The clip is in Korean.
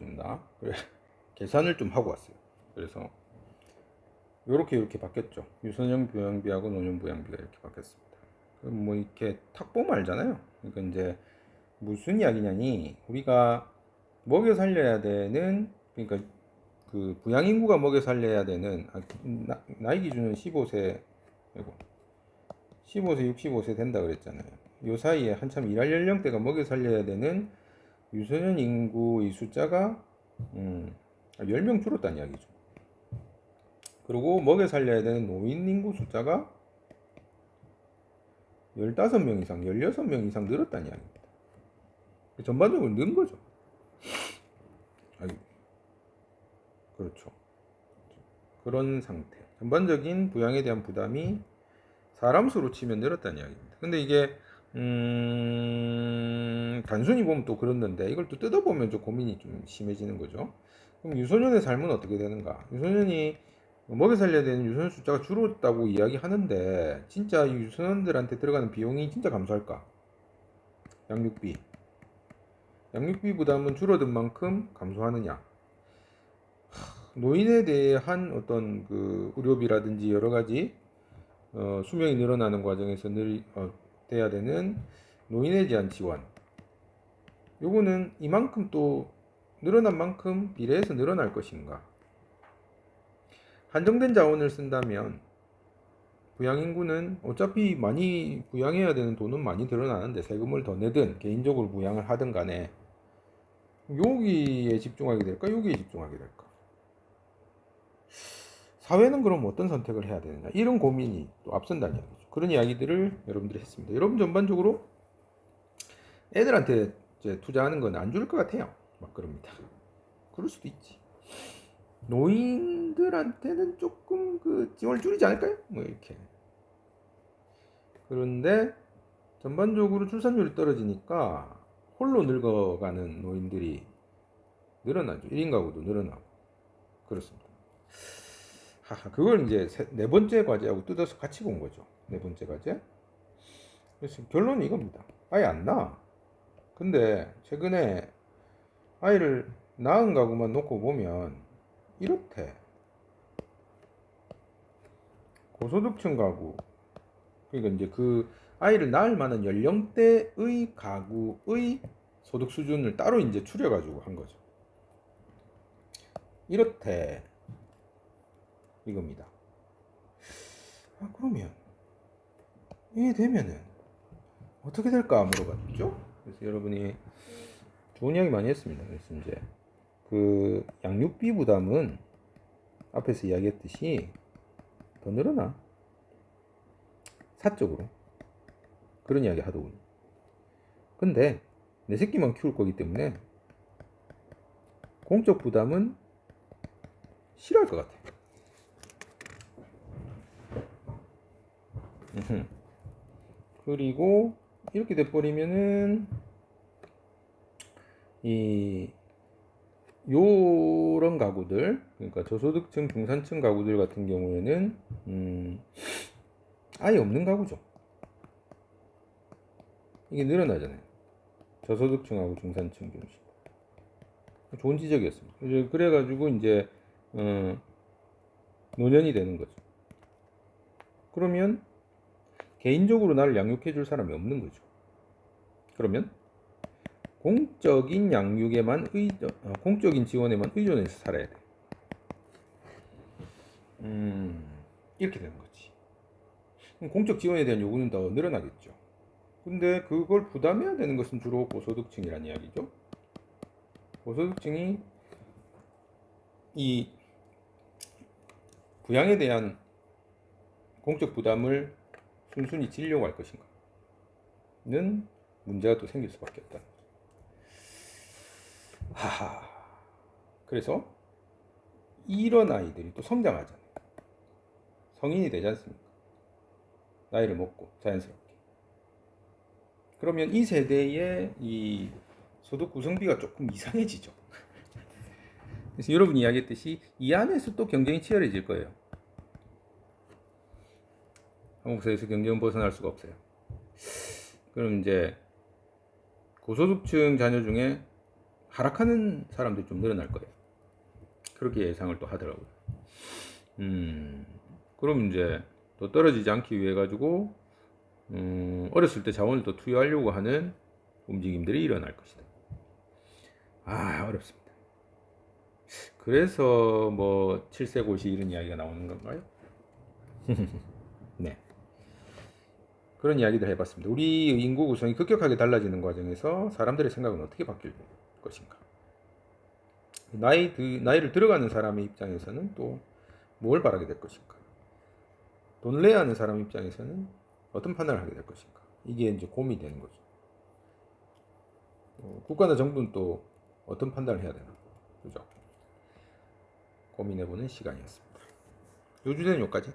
있습니다. 그래 계산을 좀 하고 왔어요. 그래서 요렇게 바뀌었죠. 유선형 부양비하고 노년 부양비가 이렇게 바뀌었습니다. 그럼 뭐 이렇게 탁 보면 알잖아요. 그러니까 이제 무슨 이야기냐니, 우리가 먹여 살려야 되는, 그러니까 그 부양 인구가 먹여 살려야 되는, 나이 기준은 15세, 15세 65세 된다 그랬잖아요. 요 사이에 한참 일할 연령대가 먹여 살려야 되는 유소년 인구의 숫자가 10명 줄었다는 이야기죠. 그리고 먹여 살려야 되는 노인 인구 숫자가 15명 이상, 16명 이상 늘었다는 이야기입니다. 전반적으로 는 거죠. 그렇죠. 그런 상태. 전반적인 부양에 대한 부담이 사람 수로 치면 늘었다는 이야기입니다. 근데 이게 단순히 보면 또 그렇는데, 이걸 또 뜯어보면 좀 고민이 좀 심해지는 거죠. 그럼 유소년의 삶은 어떻게 되는가? 유소년이 먹여 살려야 되는 유소년 숫자가 줄었다고 이야기하는데, 진짜 유소년들한테 들어가는 비용이 진짜 감소할까? 양육비 부담은 줄어든 만큼 감소하느냐? 노인에 대한 어떤 그 의료비라든지 여러 가지 수명이 늘어나는 과정에서 돼야 되는 노인에 대한 지원, 요거는 이만큼 또 늘어난 만큼 비례해서 늘어날 것인가? 한정된 자원을 쓴다면 부양 인구는 어차피 많이 부양해야 되는 돈은 많이 드러나는데, 세금을 더 내든 개인적으로 부양을 하든 간에 여기에 집중하게 될까, 여기에 집중하게 될까? 사회는 그럼 어떤 선택을 해야 되느냐, 이런 고민이 또 앞선다는 이야기죠. 그런 이야기들을 여러분들이 했습니다. 여러분 전반적으로 애들한테 이제 투자하는 건 안 줄 것 같아요. 막 그럽니다. 그럴 수도 있지. 노인들한테는 조금 그 지원을 줄이지 않을까요? 뭐 이렇게. 그런데 전반적으로 출산율이 떨어지니까 홀로 늙어가는 노인들이 늘어나죠. 1인 가구도 늘어나고. 그렇습니다. 그걸 이제 네 번째 과제하고 뜯어서 같이 본 거죠. 네 번째 과제. 그래서 결론이 이겁니다. 아예 안 나. 근데 최근에 아이를 낳은 가구만 놓고 보면 이렇대. 고소득층 가구, 그러니까 이제 그 아이를 낳을 만한 연령대의 가구의 소득 수준을 따로 이제 추려가지고 한 거죠. 이렇대. 이겁니다. 그러면 이게 되면은 어떻게 될까 물어봤죠. 그래서 여러분이 좋은 이야기 많이 했습니다. 그래서 이제 그 양육비 부담은 앞에서 이야기했듯이 더 늘어나. 사적으로 그런 이야기 하더군요. 근데 내 새끼만 키울 거기 때문에 공적 부담은 싫어할 것 같아. 그리고 이렇게 돼버리면은 이 요런 가구들, 그러니까 저소득층 중산층 가구들 같은 경우에는 아예 없는 가구죠. 이게 늘어나잖아요. 저소득층하고 중산층 중심. 좋은 지적이었습니다. 그래가지고 이제 노년이 되는 거죠. 그러면 개인적으로 나를 양육해 줄 사람이 없는 거죠. 그러면 공적인 양육에만 공적인 지원에만 의존해서 살아야 돼. 이렇게 되는 거지. 공적 지원에 대한 요구는 더 늘어나겠죠. 근데 그걸 부담해야 되는 것은 주로 고소득층이라는 이야기죠. 고소득층이 이 부양에 대한 공적 부담을 순순히 지려고 할 것인가는 문제가 또 생길 수밖에 없다. 그래서 이런 아이들이 또 성장하잖아요. 성인이 되지 않습니까? 나이를 먹고 자연스럽게. 그러면 이 세대의 이 소득 구성비가 조금 이상해지죠. 그래서 여러분이 이야기했듯이 이 안에서 또 경쟁이 치열해질 거예요. 한국 사회에서 경쟁은 벗어날 수가 없어요. 그럼 이제 고소득층 자녀 중에 하락하는 사람들이 좀 늘어날 거예요. 그렇게 예상을 또 하더라고요. 그럼 이제 또 떨어지지 않기 위해 가지고 어렸을 때 자원을 또 투여하려고 하는 움직임들이 일어날 것이다. 어렵습니다. 그래서 뭐 7세 고시 이런 이야기가 나오는 건가요? 네. 그런 이야기들 해봤습니다. 우리 인구 구성이 급격하게 달라지는 과정에서 사람들의 생각은 어떻게 바뀔 것인가? 나이를 들어가는 사람의 입장에서는 또 뭘 바라게 될 것인가? 돈을 내야 하는 사람 입장에서는 어떤 판단을 하게 될 것인가? 이게 이제 고민이 되는 거죠. 국가나 정부는 또 어떤 판단을 해야 되나? 그죠? 고민해보는 시간이었습니다. 요 주제는 여기까지.